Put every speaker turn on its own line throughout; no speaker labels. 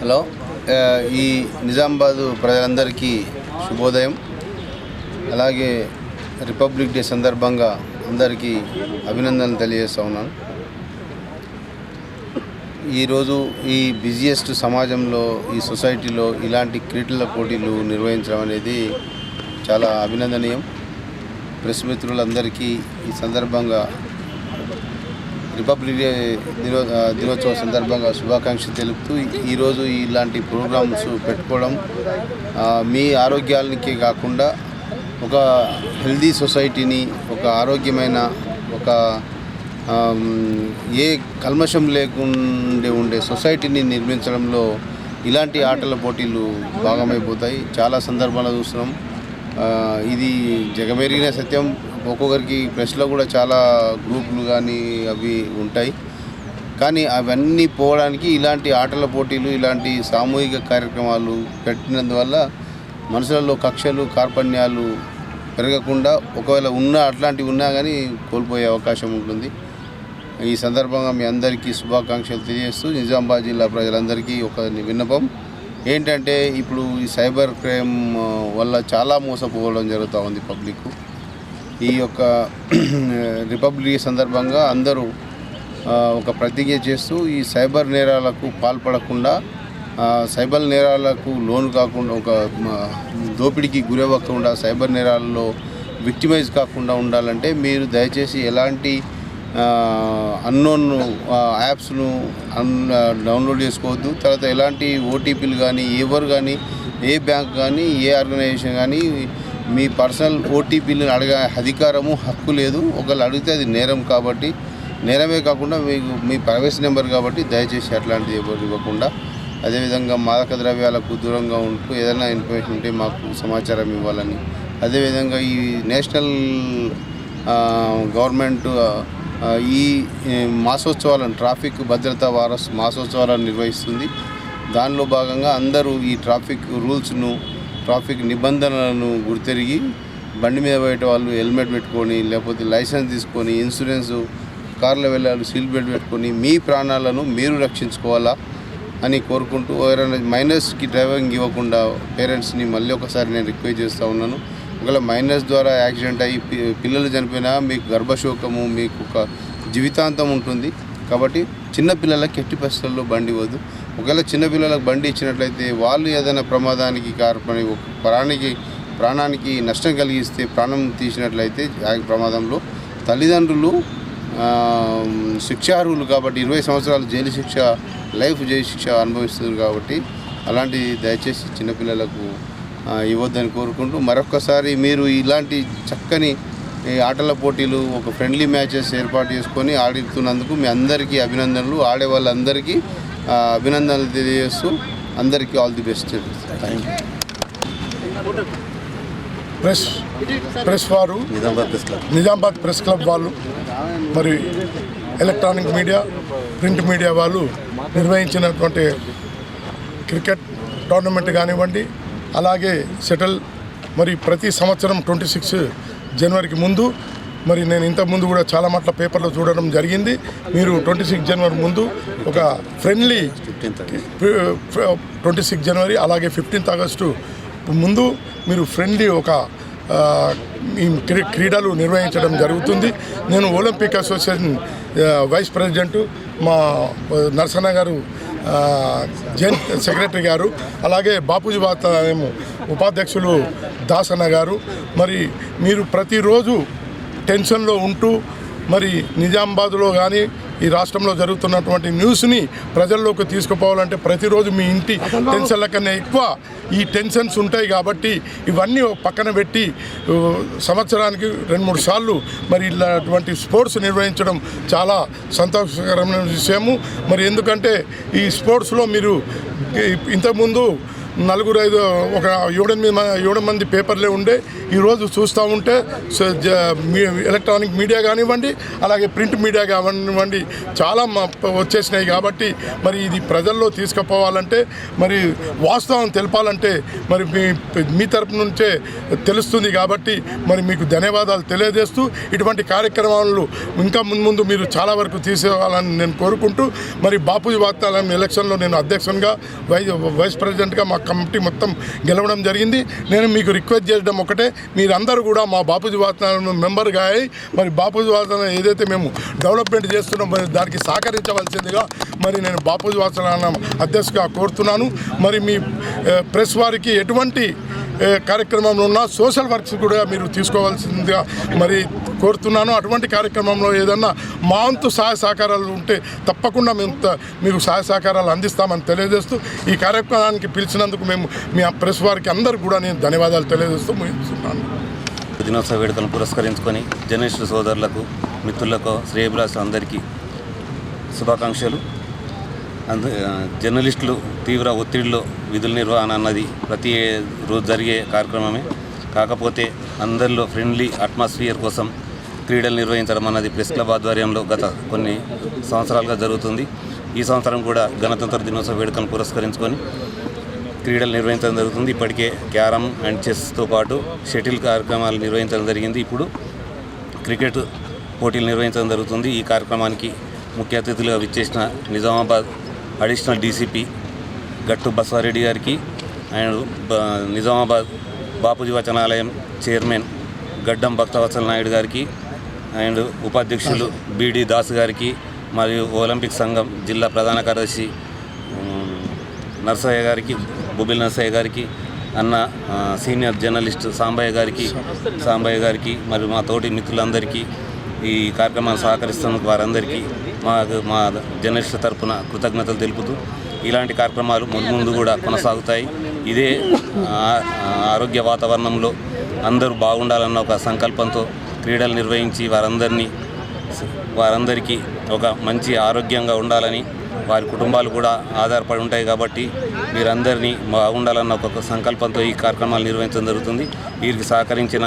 Hello, ఈ నిజామాబాదు ప్రజలందరికీ శుభోదయం. అలాగే రిపబ్లిక్ డే సందర్భంగా అందరికీ అభినందనలు తెలియజేస్తూ ఉన్నాను. ఈరోజు ఈ బిజియెస్ట్ సమాజంలో, ఈ సొసైటీలో ఇలాంటి క్రీడల పోటీలు నిర్వహించడం అనేది చాలా అభినందనీయం. ప్రెస్ మిత్రులందరికీ ఈ సందర్భంగా రిపబ్లిక్ డే దినోత్సవం సందర్భంగా శుభాకాంక్షలు తెలుపుతూ ఈరోజు ఇలాంటి ప్రోగ్రామ్స్ పెట్టుకోవడం మీ ఆరోగ్యాలకే కాకుండా ఒక హెల్దీ సొసైటీని, ఒక ఆరోగ్యమైన, ఒక ఏ కల్మషం లేకుండా ఉండే సొసైటీని నిర్మించడంలో ఇలాంటి ఆటల పోటీలు భాగమైపోతాయి. చాలా సందర్భాలు చూస్తున్నాం. ఇది జగమెరిగిన సత్యం. ఒక్కొక్కరికి ప్రెస్లో కూడా చాలా గ్రూపులు కానీ అవి ఉంటాయి. కానీ అవన్నీ పోవడానికి ఇలాంటి ఆటల పోటీలు, ఇలాంటి సామూహిక కార్యక్రమాలు పెట్టినందువల్ల మనుషులలో కక్షలు, కార్పణ్యాలు పెరగకుండా, ఒకవేళ అట్లాంటివి ఉన్నా కానీ కోల్పోయే అవకాశం ఉంటుంది. ఈ సందర్భంగా మీ అందరికీ శుభాకాంక్షలు తెలియజేస్తూ, నిజామాబాద్ జిల్లా ప్రజలందరికీ ఒక విన్నపం ఏంటంటే, ఇప్పుడు ఈ సైబర్ క్రైమ్ వల్ల చాలా మోసపోవడం జరుగుతూ ఉంది పబ్లిక్. ఈ యొక్క రిపబ్లిక్ సందర్భంగా అందరూ ఒక ప్రతిజ్ఞ చేస్తూ ఈ సైబర్ నేరాలకు పాల్పడకుండా, సైబర్ నేరాలకు లోను కాకుండా, ఒక దోపిడీకి గురవ్వకుండా, సైబర్ నేరాలలో విక్టిమైజ్ కాకుండా ఉండాలంటే మీరు దయచేసి ఎలాంటి అన్నోన్ యాప్స్ను డౌన్లోడ్ చేసుకోవద్దు. తర్వాత ఎలాంటి ఓటీపీలు కానీ, ఎవరు కానీ, ఏ బ్యాంక్ కానీ, ఏ ఆర్గనైజేషన్ కానీ మీ పర్సనల్ ఓటీపీలను అడిగే అధికారము, హక్కు లేదు. ఒకళ్ళు అడిగితే అది నేరం. కాబట్టి నేరమే కాకుండా మీకు మీ ప్రైవసీ నెంబర్ కాబట్టి దయచేసి అట్లాంటిది ఎవరు ఇవ్వకుండా, అదేవిధంగా మాదక ద్రవ్యాలకు దూరంగా ఉంటూ ఏదైనా ఇన్ఫర్మేషన్ ఉంటే మాకు సమాచారం ఇవ్వాలని, అదేవిధంగా ఈ నేషనల్ గవర్నమెంట్ ఈ మాసోత్సవాలను, ట్రాఫిక్ భద్రతా మాసోత్సవాలను నిర్వహిస్తుంది. దానిలో భాగంగా అందరూ ఈ ట్రాఫిక్ రూల్స్ను, ట్రాఫిక్ నిబంధనలను గుర్తెరిగి బండి మీద పోయే వాళ్ళు హెల్మెట్ పెట్టుకొని, లేకపోతే లైసెన్స్ తీసుకొని, ఇన్సూరెన్స్, కార్లో వెళ్ళాలి సీల్ బెల్ట్ పెట్టుకొని మీ ప్రాణాలను మీరు రక్షించుకోవాలా అని కోరుకుంటూ, ఎవరైనా మైనర్స్కి డ్రైవింగ్ ఇవ్వకుండా పేరెంట్స్ని మళ్ళీ ఒకసారి నేను రిక్వెస్ట్ చేస్తూ ఉన్నాను. ఒకవేళ మైనర్స్ ద్వారా యాక్సిడెంట్ అయ్యి పిల్లలు చనిపోయినా మీకు గర్భశోకము, మీకు ఒక జీవితాంతం ఉంటుంది. కాబట్టి చిన్నపిల్లలకి ఎట్టి పరిస్థితుల్లో బండి ఇవ్వద్దు. ఒకవేళ చిన్నపిల్లలకు బండి ఇచ్చినట్లయితే వాళ్ళు ఏదైనా ప్రమాదానికి కారణపడి ప్రాణానికి నష్టం కలిగిస్తే, ప్రాణం తీసినట్లయితే ఆ ప్రమాదంలో తల్లిదండ్రులు శిక్షార్హులు. కాబట్టి 20 సంవత్సరాలు జైలు శిక్ష, లైఫ్ జైలు శిక్ష అనుభవిస్తుంది. కాబట్టి అలాంటి దయచేసి చిన్నపిల్లలకు ఇవ్వద్దని కోరుకుంటూ, మరొక్కసారి మీరు ఇలాంటి చక్కని ఆటల పోటీలు, ఒక ఫ్రెండ్లీ మ్యాచెస్ ఏర్పాటు చేసుకొని ఆడుతున్నందుకు మీ అందరికీ అభినందనలు. ఆడే వాళ్ళందరికీ అభినందనలు తెలియజేస్తూ అందరికీ all the best. Thank you.
Press వారు, నిజామాబాద్ ప్రెస్ క్లబ్ వాళ్ళు, మరి ఎలక్ట్రానిక్ మీడియా, ప్రింట్ మీడియా వాళ్ళు నిర్వహించినటువంటి క్రికెట్ టోర్నమెంట్ కానివ్వండి, అలాగే షటిల్, మరి ప్రతి సంవత్సరం 26 జనవరికి ముందు, మరి నేను ఇంతకుముందు కూడా చాలా మాటల పేపర్లో చూడడం జరిగింది. మీరు 26 జనవరి ముందు ఒక ఫ్రెండ్లీ 26 జనవరి అలాగే 15 ఆగస్టు ముందు మీరు ఫ్రెండ్లీ ఒక క్రీడలు నిర్వహించడం జరుగుతుంది. నేను ఒలింపిక్ అసోసియేషన్ వైస్ ప్రెసిడెంట్ మా నరసన్న గారు, జాయింట్ సెక్రటరీ గారు, అలాగే బాపూజీ బాతాలయం ఉపాధ్యక్షులు దాసన్న గారు, మరి మీరు ప్రతిరోజు టెన్షన్లో ఉంటూ, మరి నిజామాబాద్లో కానీ ఈ రాష్ట్రంలో జరుగుతున్నటువంటి న్యూస్ని ప్రజల్లోకి తీసుకుపోవాలంటే ప్రతిరోజు మీ ఇంటి టెన్షన్ల కన్నా ఎక్కువ ఈ టెన్షన్స్ ఉంటాయి. కాబట్టి ఇవన్నీ పక్కన పెట్టి సంవత్సరానికి 2-3 సార్లు మరి ఇలాంటి స్పోర్ట్స్ నిర్వహించడం చాలా సంతోషకరమైన విషయము. మరి ఎందుకంటే ఈ స్పోర్ట్స్లో మీరు ఇంతకుముందు నలుగురు ఐదు ఒక 7 మంది పేపర్లే ఉండే. ఈరోజు చూస్తూ ఉంటే ఎలక్ట్రానిక్ మీడియా కానివ్వండి, అలాగే ప్రింట్ మీడియా కానివ్వండి చాలా వచ్చేసినాయి. కాబట్టి మరి ఇది ప్రజల్లో తీసుకుపోవాలంటే, మరి వాస్తవం తెలపాలంటే మరి మీ తరపు నుంచే తెలుస్తుంది. కాబట్టి మరి మీకు ధన్యవాదాలు తెలియజేస్తూ ఇటువంటి కార్యక్రమాలు ఇంకా ముందు మీరు చాలా వరకు తీసుకోవాలని నేను కోరుకుంటూ, మరి బాపూజీ వాతాలయం ఎలక్షన్లో నేను అధ్యక్షునిగా వైస్ ప్రెసిడెంట్గా మా కమిటీ మొత్తం గెలవడం జరిగింది. నేను మీకు రిక్వెస్ట్ చేయడం ఒకటే, మీరందరూ కూడా మా బాపూజీ వాతాలయం మెంబర్గా అయ్యి మరి బాపూజీ వాతాలయం ఏదైతే మేము డెవలప్మెంట్ చేస్తున్నాం మరి దానికి సహకరించవలసిందిగా మరి నేను బాపూజీ వాతాలయం అధ్యక్షుడిగా కోరుతున్నాను. మరి మీ ప్రెస్ వారికి ఎటువంటి కార్యక్రమంలో ఉన్న సోషల్ వర్క్స్ కూడా మీరు తీసుకోవాల్సిందిగా మరి కోరుతున్నాను. అటువంటి కార్యక్రమంలో ఏదన్నా మా వంతు సహాయ సహకారాలు ఉంటే తప్పకుండా మేము మీకు సహాయ సహకారాలు అందిస్తామని తెలియజేస్తూ ఈ కార్యక్రమానికి పిలిచినందుకు మేము మీ ప్రెస్ వారికి అందరికీ కూడా నేను ధన్యవాదాలు తెలియజేస్తూ ముగిస్తున్నాను.
దినోత్సవ వేడుకలను పురస్కరించుకొని జర్నలిస్టు సోదరులకు, మిత్రులకు, శ్రేయభిలాషులు అందరికీ శుభాకాంక్షలు. జర్నలిస్టులు తీవ్ర ఒత్తిడిలో విధుల నిర్వహణ అన్నది ప్రతి రోజు జరిగే కార్యక్రమమే. కాకపోతే అందరిలో ఫ్రెండ్లీ అట్మాస్ఫియర్ కోసం క్రీడలు నిర్వహించడం అన్నది ప్రెస్ క్లబ్ ఆధ్వర్యంలో గత కొన్ని సంవత్సరాలుగా జరుగుతుంది. ఈ సంవత్సరం కూడా గణతంత్ర దినోత్సవ వేడుకలను పురస్కరించుకొని క్రీడలు నిర్వహించడం జరుగుతుంది. ఇప్పటికే క్యారమ్ అండ్ చెస్తో పాటు షటిల్ కార్యక్రమాలు నిర్వహించడం జరిగింది. ఇప్పుడు క్రికెట్ పోటీలు నిర్వహించడం జరుగుతుంది. ఈ కార్యక్రమానికి ముఖ్య అతిథులుగా విచ్చేసిన నిజామాబాద్ అడిషనల్ డీసీపీ గట్టు బస్వారెడ్డి గారికి, అండ్ నిజామాబాద్ బాపూజీ వచనాలయం చైర్మన్ గడ్డం భక్తవత్సల నాయుడు గారికి, అండ్ ఉపాధ్యక్షులు బీడి దాస్ గారికి, మరియు ఒలింపిక్ సంఘం జిల్లా ప్రధాన కార్యదర్శి నర్సయ్య గారికి, బొబ్బిల్ నర్సయ్య గారికి, అన్న సీనియర్ జర్నలిస్ట్ సాంబయ్య గారికి మరియు మా తోటి మిత్రులందరికీ ఈ కార్యక్రమాన్ని సహకరిస్తున్నందుకు వారందరికీ మా జర్నలిస్టుల తరపున కృతజ్ఞతలు తెలుపుతూ ఇలాంటి కార్యక్రమాలు ముందు కూడా కొనసాగుతాయి. ఇదే ఆరోగ్య వాతావరణంలో అందరూ బాగుండాలన్న ఒక సంకల్పంతో క్రీడలు నిర్వహించి వారందరికీ ఒక మంచి ఆరోగ్యంగా ఉండాలని, వారి కుటుంబాలు కూడా ఆధారపడి ఉంటాయి. కాబట్టి వీరందరినీ బాగుండాలన్న ఒక సంకల్పంతో ఈ కార్యక్రమాలు నిర్వహించడం జరుగుతుంది. వీరికి సహకరించిన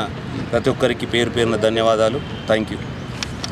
ప్రతి ఒక్కరికి పేరు పేరున ధన్యవాదాలు. Thank you.